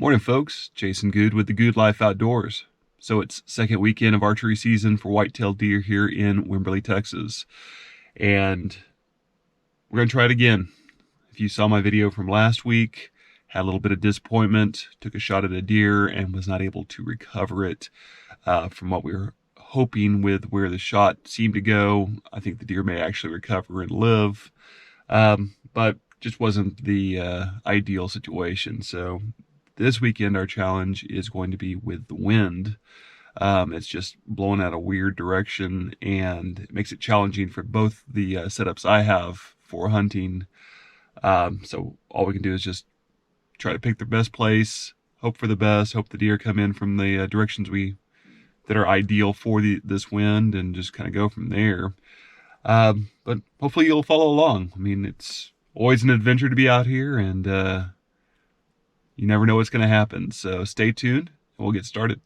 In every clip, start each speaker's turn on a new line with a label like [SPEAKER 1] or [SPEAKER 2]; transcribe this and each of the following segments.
[SPEAKER 1] Morning, folks. Jason Good with the Good Life Outdoors. So it's second weekend of archery season for whitetail deer here in Wimberley, Texas. And we're going to try it again. If you saw my video from last week, had a little bit of disappointment, took a shot at a deer and was not able to recover it from what we were hoping with where the shot seemed to go. I think the deer may actually recover and live, but just wasn't the ideal situation. So this weekend, our challenge is going to be with the wind. It's just blowing out a weird direction, and it makes it challenging for both the setups I have for hunting. So all we can do is just try to pick the best place, hope for the best, hope the deer come in from the directions that are ideal for this wind, and just kind of go from there. But hopefully you'll follow along. I mean, it's always an adventure to be out here, and you never know what's going to happen. So stay tuned, and we'll get started.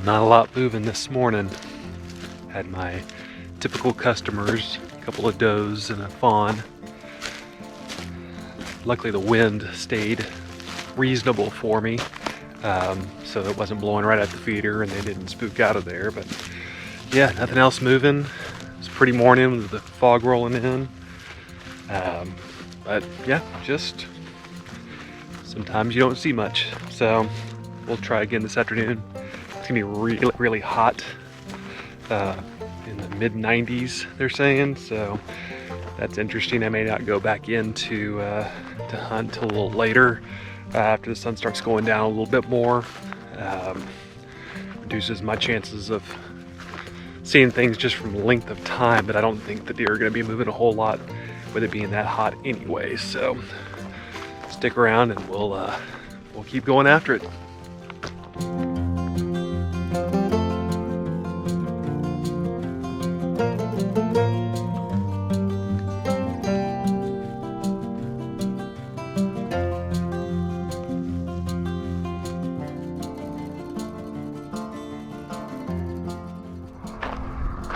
[SPEAKER 1] Not a lot moving this morning. Had my typical customers, a couple of does and a fawn. Luckily the wind stayed reasonable for me, so it wasn't blowing right at the feeder and they didn't spook out of there. But yeah, nothing else moving. It's a pretty morning with the fog rolling in. But yeah, just sometimes you don't see much. So we'll try again this afternoon. It's gonna be really, really hot, in the mid 90s, they're saying. So that's interesting. I may not go back in to hunt till a little later, after the sun starts going down a little bit more. Reduces my chances of seeing things just from length of time, but I don't think the deer are gonna be moving a whole lot with it being that hot anyway. So stick around and we'll keep going after it.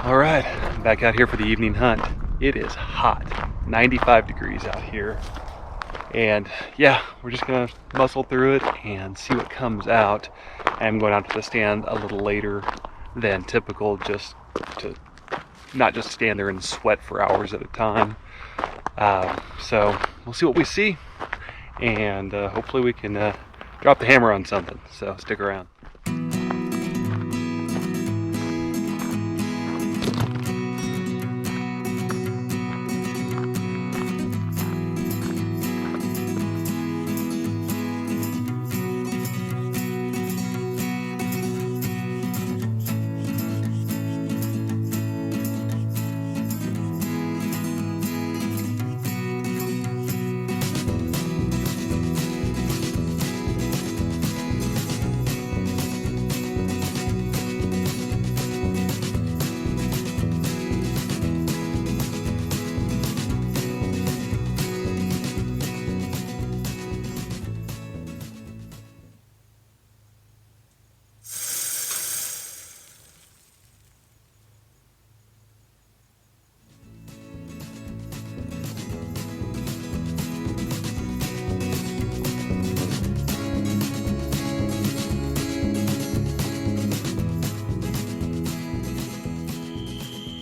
[SPEAKER 1] All right, I'm back out here for the evening hunt. It is hot, 95 degrees out here. And yeah, we're just gonna muscle through it and see what comes out. I'm going out to the stand a little later than typical, just to not just stand there and sweat for hours at a time. So we'll see what we see, and hopefully we can drop the hammer on something. So stick around.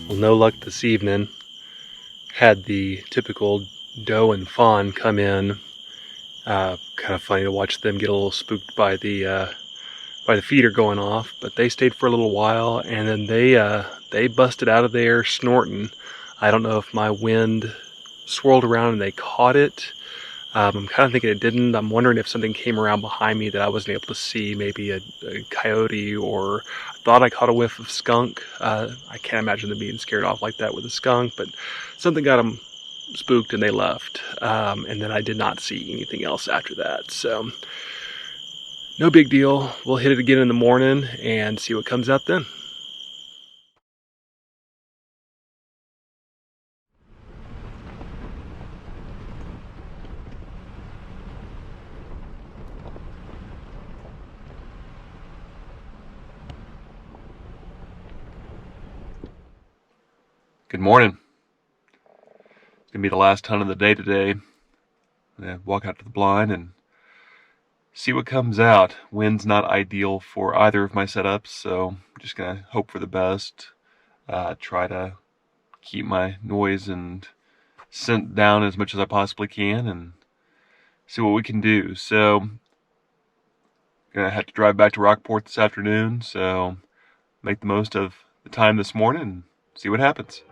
[SPEAKER 1] Well, no luck this evening.
[SPEAKER 2] Had the typical doe and fawn come in. Kind of funny to watch them get a little spooked by the feeder going off, but they stayed for a little while, and then they busted out of there snorting. I don't know if my wind swirled around and they caught it. I'm kind of thinking it didn't. I'm wondering if something came around behind me that I wasn't able to see, maybe a coyote, or I thought I caught a whiff of skunk. I can't imagine them being scared off like that with a skunk, but something got them spooked and they left. And then I did not see anything else after that. So no big deal. We'll hit it again in the morning and see what comes out then.
[SPEAKER 1] Good morning. It's gonna be the last hunt of the day today. I'm gonna walk out to the blind and see what comes out. Wind's not ideal for either of my setups, so I'm just gonna hope for the best. Try to keep my noise and scent down as much as I possibly can and see what we can do. So gonna have to drive back to Rockport this afternoon, so make the most of the time this morning and see what happens.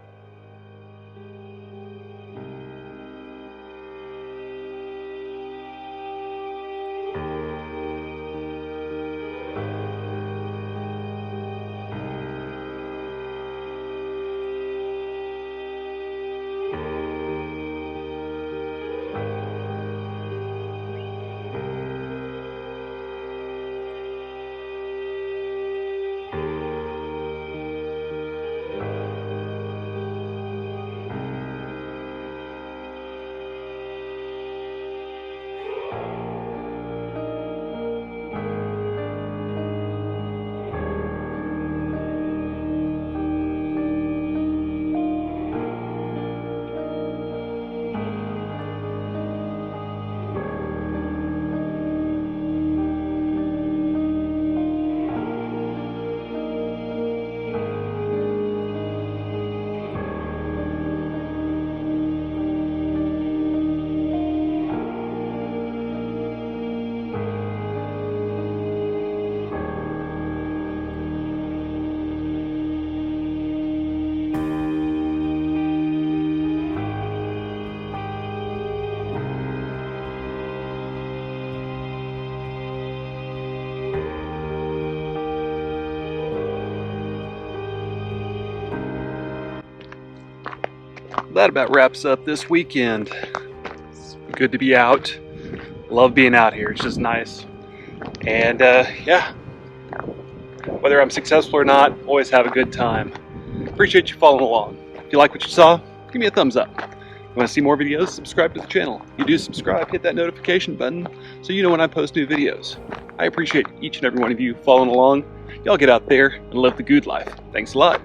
[SPEAKER 2] That about wraps up this weekend. It's good to be out. Love being out here. It's just nice. And yeah, whether I'm successful or not, always have a good time. Appreciate you following along. If you like what you saw, give me a thumbs up. If you want to see more videos, subscribe to the channel. If you do subscribe, hit that notification button so you know when I post new videos. I appreciate each and every one of you following along. Y'all get out there and live the good life. Thanks a lot.